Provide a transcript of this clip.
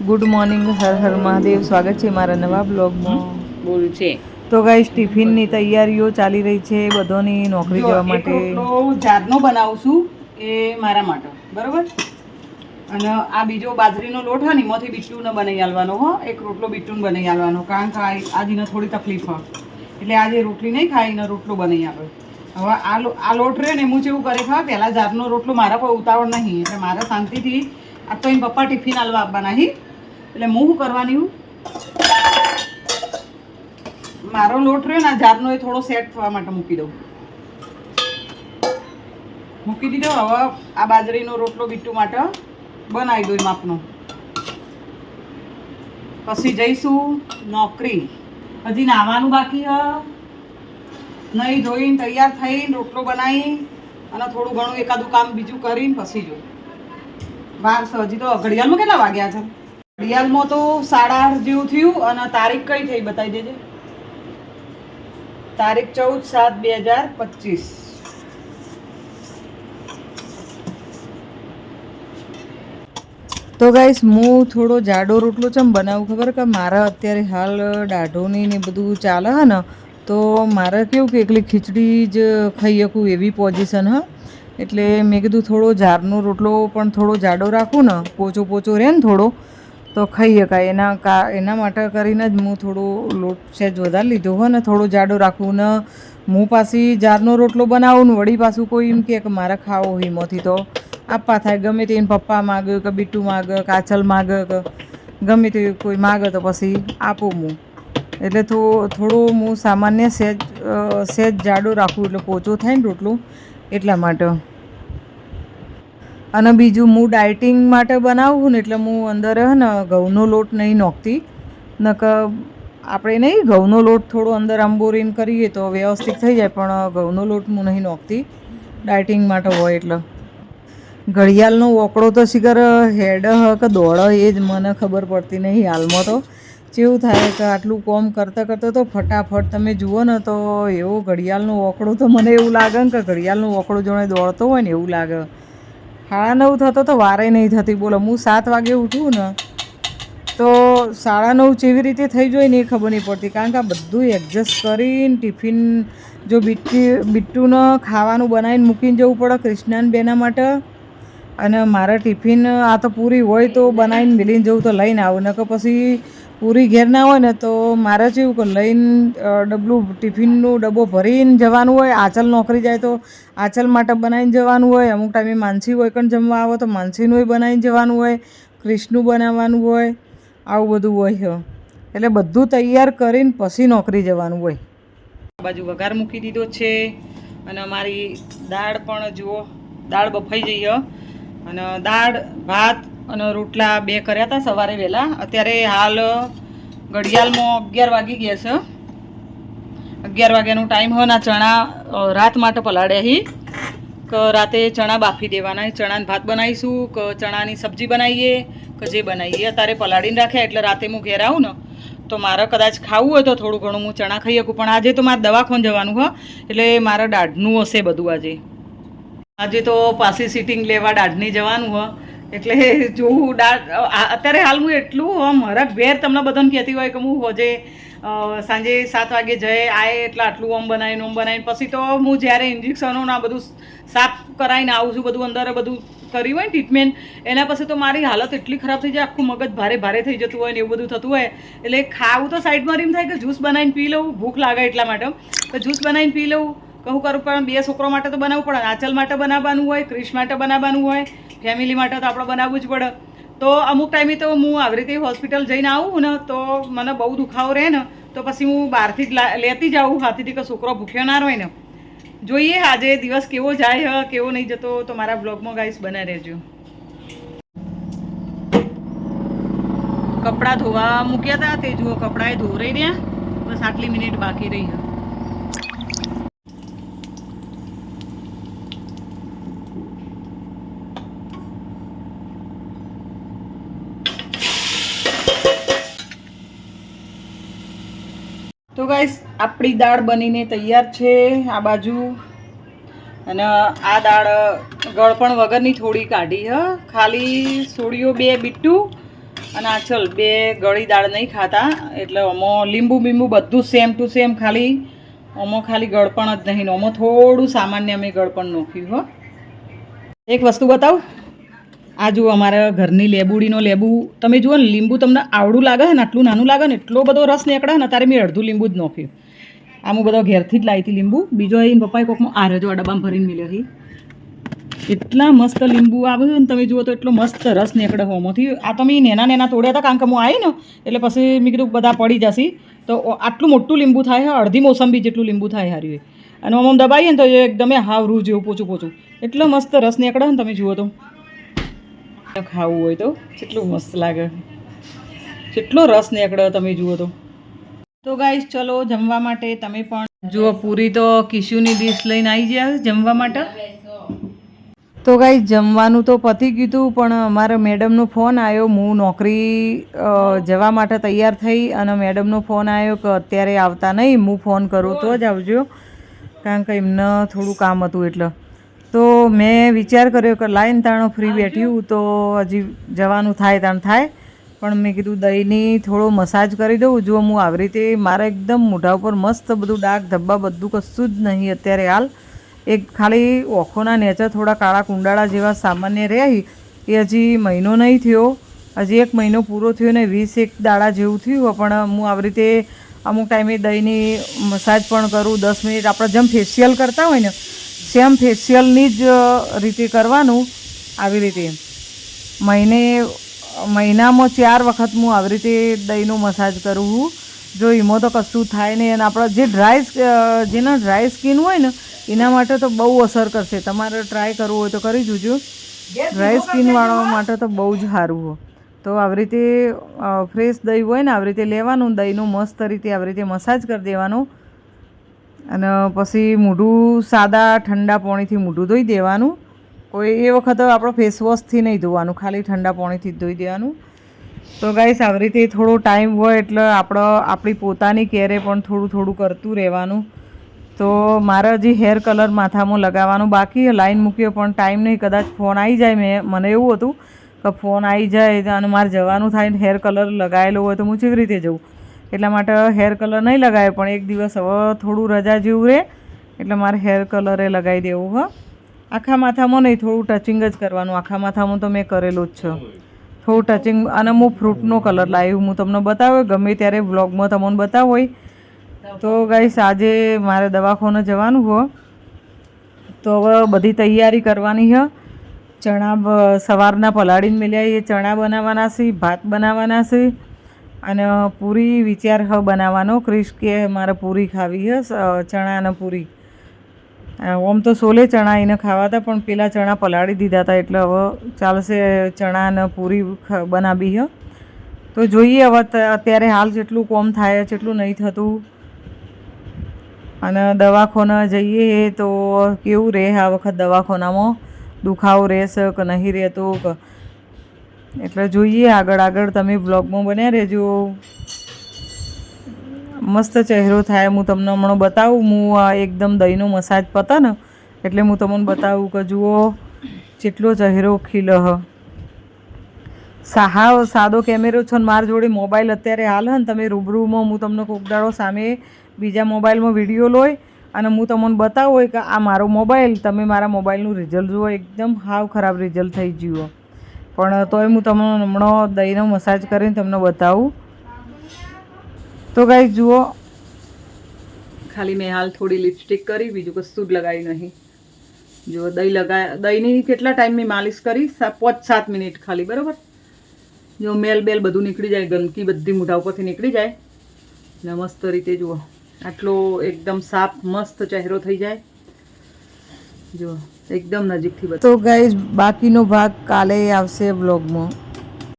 Good morning, Har Har Mahadev. સ્વાગત છે મારા નવા બ્લોગમાં. બોલ છે તો ગાઈસ ટિફિનની તૈયારીઓ ચાલી રહી છે બધાની નોકરી જો જવા એક માટે. રોટલો જારનો બનાવું છું એ મારા માટે બરોબર. અને આ બીજો બાજરીનો લોટ હોય ને એમાંથી બીટુંને બનાવી આલવાનો હો. એક રોટલો બીટું બનાવી આલવાનો કારણ કે આજને થોડી તકલીફ હોય એટલે આજે રોટલી નહીં ખાઈ ને રોટલો બનાવી આવે. હવે આ લોટ રહે ને હું જેવું કરે ખા પહેલાં જારનો રોટલો મારા કોઈ ઉતાવળ નહીં એટલે મારે શાંતિથી આ તો એમ પપ્પા ટિફિન આલવા આપવાના હી એટલે હું શું કરવાની હું મારો લોટ રહ્યો ને જારનો એ થોડો સેટ થવા માટે મૂકી દઉં. મૂકી દીધો. હવે આ બાજરીનો રોટલો બીટું માટે બનાવી દઉં માપનો. પછી જઈશું નોકરી. હજી નાવાનું બાકી હ. નહીં ધોઈને તૈયાર થઈને રોટલો બનાવી અને થોડું ઘણું એકાદું કામ બીજું કરીને પછી જો વાર હજી તો ઘડિયાળમાં કેટલા વાગ્યા છે? ઘડિયાળમાં તો 8:30 જેવું થયું. અને તારીખ કઈ થઈ બતાવી દેજે. તારીખ 14/7/2025. તો ગાઈસ હું થોડો જાડો રોટલો ચમ બનાવું ખબર કે મારા અત્યારે હાલ દાઢોની ને બધું ચાલે હે ને તો મારે કેવું કે એકલી ખીચડી જ ખાઈ શકું એવી પોઝિશન હ. એટલે મેં કીધું થોડો જારનો રોટલો પણ થોડો જાડો રાખું ને પોચો રહે ને થોડો તો ખાઈ શકાય. એના માટે કરીને જ હું થોડો લોટ સહેજ વધારે લીધો હોય ને થોડો જાડો રાખું ને હું પાછી જારનો રોટલો બનાવું ને વળી પાછું કોઈ એમ કે મારે ખાવો હોય એમાંથી તો આપવા થાય. ગમે તે એને પપ્પા માગે કે બીટું માગે કે આચલ માગે કે ગમે તે કોઈ માગે તો પછી આપું હું. એટલે થોડું હું સામાન્ય સહેજ જાડો રાખું એટલે પોચો થાય ને રોટલો એટલા માટે. અને બીજું હું ડાયટિંગ માટે બનાવું ને એટલે હું અંદર હે ને ઘઉંનો લોટ નહીં નોખતી. નકર આપણે નહીં ઘઉંનો લોટ થોડો અંદર આંબોરીને કરીએ તો વ્યવસ્થિત થઈ જાય પણ ઘઉંનો લોટ હું નહીં નોખતી ડાયટિંગ માટે હોય એટલે. ઘડિયાળનો ઓકળો તો શિખર હેડ હ કે દોડ એ જ મને ખબર પડતી નહીં હાલમાં. તો કેવું થાય કે આટલું કોમ કરતાં તો ફટાફટ તમે જુઓ ને તો એવો ઘડિયાળનો ઓકળો તો મને એવું લાગે ને કે ઘડિયાળનો ઓકળો જોડે દોડતો હોય ને એવું લાગે. 9:30 થતો તો વારે નહીં થતી. બોલો હું 7 વાગે ઉઠું ને તો 9:30 જેવી રીતે થઈ જાય ને એ ખબર નહીં પડતી. કારણ કે આ બધું એડજસ્ટ કરીને ટિફિન જો બીટુંને ખાવાનું બનાવીને મૂકીને જવું પડે કૃષ્ણાને બેના માટે. અને મારા ટિફિન આ તો પૂરી હોય તો બનાવીને મિલીને જવું તો લઈને આવું. ને કે પછી પૂરી ઘેર ના હોય ને તો મારે કેવું કે લઈને ટિફિનનો ડબ્બો ભરીને જવાનું હોય. આચલ નોકરી જાય તો આચલ માટે બનાવીને જવાનું હોય. અમુક ટાઈમે માનસી હોય પણ જમવા આવે તો માનસીનું બનાવીને જવાનું હોય. ક્રિશનું બનાવવાનું હોય. આવું બધું હોય. એટલે બધું તૈયાર કરીને પછી નોકરી જવાનું હોય. આ બાજુ વઘાર મૂકી દીધો છે. અને અમારી દાળ પણ જુઓ દાળ બફાઈ જઈ અને દાળ ભાત અને રોટલા 2 કર્યા હતા સવારે વહેલા. અત્યારે હાલ ઘડિયાળમાં 11 વાગી ગયા છે. 11 વાગ્યાનો ટાઈમ હોય ને ચણા રાત માટે પલાળ્યા હી કે રાતે ચણા બાફી દેવાના. ચણાને ભાત બનાવીશું કે ચણાની સબ્જી બનાવીએ કે જે બનાવીએ અત્યારે પલાળીને રાખ્યા એટલે રાતે હું ઘેર આવું ને તો મારે કદાચ ખાવું હોય તો થોડું ઘણું હું ચણા ખાઈ શકું. પણ આજે તો મારે દવાખાને જવાનું હોય એટલે મારે દાઢનું હશે બધું. આજે તો પાછી સિટિંગ લેવા દાઢની જવાનું હોય એટલે જોવું દાઢ અત્યારે હાલ હું એટલું મારા ઘેર તમને બધાને કહેતી હોય કે હું હોજે સાંજે 7 વાગે જઈ આય એટલે આટલું ઓમ બનાવીને પછી તો હું જ્યારે ઇન્જેક્શનો ના બધું સાફ કરાવીને આવું છું બધું અંદર બધું કર્યું હોય ને ટ્રીટમેન્ટ એના પછી તો મારી હાલત એટલી ખરાબ થઈ જાય આખું મગજ ભારે થઈ જતું હોય ને એવું બધું થતું હોય. એટલે ખાવું તો સાઈડમાં રીમ થાય કે જ્યુસ બનાવીને પી લઉં ભૂખ લાગે એટલા માટે તો જ્યુસ બનાવીને પી લઉં. કહું કરું પણ 2 છોકરો માટે તો બનાવવું પડે. આંચલ માટે બનાવવાનું હોય, ક્રિશ માટે બનાવવાનું હોય, ફેમિલી માટે તો આપણે બનાવવું જ પડે. તો અમુક ટાઈમે તો હું આવી રીતે હોસ્પિટલ જઈને આવું ને તો મને બહુ દુખાવો રહે ને તો પછી હું બહારથી જ લેતી જાઉં હાથીથી કે છોકરો ભૂખ્યો ના રહે ને. જોઈએ આજે દિવસ કેવો જાય કેવો નહીં જતો તો મારા બ્લોગમાં ગાઈસ બના રહેજો. કપડાં ધોવા મૂક્યા હતા તે જુઓ કપડાએ ધોરાઈ રહ્યા. બસ આટલી મિનિટ બાકી રહી. તો ગાઈસ આપણી દાળ બનીને તૈયાર છે આ બાજુ. અને આ દાળ ગળપણ વગરની થોડી કાઢી ખાલી સોડીઓ 2 બીટું અને આ ચલ 2 ગળી દાળ નહીં ખાતા એટલે આમાં લીંબુ બીંબુ બધું સેમ ટુ સેમ, ખાલી આમાં ખાલી ગળપણ જ નહીં, આમાં થોડું સામાન્ય અમે ગળપણ નાખ્યું. હો, એક વસ્તુ બતાવું, આ જુઓ અમારા ઘરની લેબુડીનો લેબુ. તમે જુઓ ને, લીંબુ તમને આવડું લાગે ને, આટલું નાનું લાગે ને, એટલો બધો રસ નીકળે ને. તારે મેં અડધું લીંબુ જ નાખ્યું. આમ હું બધો ઘેરથી જ લાવી હતી લીંબુ. બીજો અહીં પપ્પાએ કોકમાં આ રહ્યો આ ડબ્બામાં ભરીને મિલ્યો હતી. એટલા મસ્ત લીંબુ આવે ને, તમે જુઓ તો એટલો મસ્ત રસ નીકળે હોમાંથી. આ તમે નેના તોડ્યા હતા, કારણ કે હું આવી ને એટલે પછી મેં કીધું બધા પડી જશે. તો આટલું મોટું લીંબુ થાય, અડધી મોસંબી જેટલું લીંબુ થાય હાર્યું. અને આમ દબાવીએ ને તો એકદમ હાવ રૂ જેવું પોચું પોચું, એટલો મસ્ત રસ નીકળે ને. તમે જુઓ તો ખાવું હોય તો કેટલું મસ્ત લાગે, કેટલો રસ નીકળે તમે જુઓ તો ગાઈસ ચલો જમવા માટે. તમે પણ જુઓ, પૂરી તો કિશુની ડીશ લઈને આવી જાય જમવા માટે. તો ગાઈસ જમવાનું તો પતી ગયું, પણ અમારા મેડમનો ફોન આવ્યો. હું નોકરી જવા માટે તૈયાર થઈ અને મેડમનો ફોન આવ્યો કે અત્યારે આવતા નહીં, હું ફોન કરું તો જ આવજો, કારણ કે એમને થોડું કામ હતું એટલે. તો મેં વિચાર કર્યો કે લાઈન તાણો ફ્રી બેઠ્યું તો હજી જવાનું થાય તાણ થાય, પણ મેં કીધું દહીંની થોડો મસાજ કરી દઉં. જો હું આવી રીતે મારા એકદમ મોઢા ઉપર મસ્ત બધું ડાઘ ધબ્બા બધું કશું જ નહીં અત્યારે હાલ. એક ખાલી ઓખોના નેચા થોડા કાળા કુંડાળા જેવા સામાન્ય રહ્યા, એ હજી મહિનો નહીં થયો, હજી 1 મહિનો પૂરો થયો ને 20 દાડા જેવું થયું. પણ હું આવી રીતે અમુક ટાઈમે દહીંની મસાજ પણ કરું 10 મિનિટ. આપણે જેમ ફેશિયલ કરતા હોય ને સેમ ફેશિયલની જ રીતે કરવાનું. આવી રીતે મહિનામાં 4 વખત હું આવી રીતે દહીંનો મસાજ કરું છું. જો એમાં તો કશું થાય નહીં. અને આપણે જેના ડ્રાય સ્કિન હોય ને એના માટે તો બહુ અસર કરશે. તમારે ટ્રાય કરવું હોય તો કરી જોજો. ડ્રાય સ્કિનવાળા માટે તો બહુ જ સારું હોય. તો આવી રીતે ફ્રેશ દહીં હોય ને આવી રીતે લેવાનું, દહીંનું મસ્ત રીતે આવી રીતે મસાજ કરી દેવાનું. અને પછી મોઢું સાદા ઠંડા પાણીથી મોઢું ધોઈ દેવાનું. કોઈ એ વખત આપણે ફેસવોશથી નહીં ધોવાનું, ખાલી ઠંડા પાણીથી જ ધોઈ દેવાનું. તો ગાઈસ આવી રીતે થોડો ટાઈમ હોય એટલે આપણી પોતાની કેરે પણ થોડું કરતું રહેવાનું. તો મારે હજી હેર કલર માથામાં લગાવવાનું બાકી, લાઈન મૂક્યો પણ ટાઈમ નહીં. કદાચ ફોન આવી જાય, મને એવું હતું કે ફોન આવી જાય અને મારે જવાનું થાય ને હેર કલર લગાવેલો હોય તો હું કેવી રીતે જઉં, એટલા માટે હેર કલર નહીં લગાવે. પણ એક દિવસ હવે થોડું રજા જેવું રહે એટલે મારે હેર કલરે લગાવી દેવું. હા, આખા માથામાં નહીં, થોડું ટચિંગ જ કરવાનું. આખા માથામાં તો મેં કરેલું જ છે, થોડું ટચિંગ. અને હું ફ્રૂટનો કલર લાવી, હું તમને બતાવ્યો ગમે ત્યારે વ્લોગમાં તમને બતાવો હોય. તો ગાઈસ આજે મારે દવાખાને જવાનું હોય, તો હવે બધી તૈયારી કરવાની છે. ચણા સવારના પલાળીને મેલ્યા, એ ચણા બનાવવાના છે, ભાત બનાવવાના છે અને પૂરી વિચાર બનાવવાનો. ક્રિશ કે મારે પૂરી ખાવી છે, ચણા અને પૂરી. આમ તો સોલે ચણા એને ખાવા હતા, પણ પેલા ચણા પલાળી દીધા હતા એટલે હવે ચાલશે, ચણા અને પૂરી બનાવી છે. તો જોઈએ હવે અત્યારે હાલ જેટલું કોમ થાય જેટલું નહીં થતું. અને દવાખાને જઈએ તો કેવું રહે આ વખત દવાખાનામાં, દુખાવો રહેશે કે નહીં રહેતો કે, એટલે જોઈએ આગળ તમે બ્લોગમાં બન્યા રહેજો. મસ્ત ચહેરો થાય, હું તમને હમણાં બતાવું. હું એકદમ દહીંનો મસાજ પતા ને એટલે હું તમને બતાવું કે જુઓ જેટલો ચહેરો ખીલે હ. સાદો કેમેરો છે ને મારા જોડે મોબાઈલ અત્યારે હાલ હે ને, તમે રૂબરૂમાં હું તમને કોક દાડો સામે બીજા મોબાઈલમાં વિડીયો લોય અને હું તમને બતાવું હોય કે આ મારો મોબાઈલ, તમે મારા મોબાઈલનું રિઝલ્ટ જુઓ, એકદમ હાવ ખરાબ રિઝલ્ટ થઈ ગયું. પણ તોય હું તમને હમણાં દહીંનો મસાજ કરીને તમને બતાવું. તો ગાઈસ જુઓ, ખાલી મેં હાલ થોડી લિપસ્ટિક કરી, બીજું કશું જ લગાવી નહીં. જુઓ દહીંની કેટલા ટાઈમ મેં માલિશ કરી, 5-7 મિનિટ ખાલી, બરાબર. જો મેલ બેલ બધું નીકળી જાય, ગંદકી બધી મોઢા ઉપરથી નીકળી જાય ને મસ્ત રીતે જુઓ આટલો એકદમ સાફ મસ્ત ચહેરો થઈ જાય. જુઓ એકદમ નજીકથી. તો ગાઈસ બાકીનો ભાગ કાલે આવશે વ્લોગમાં.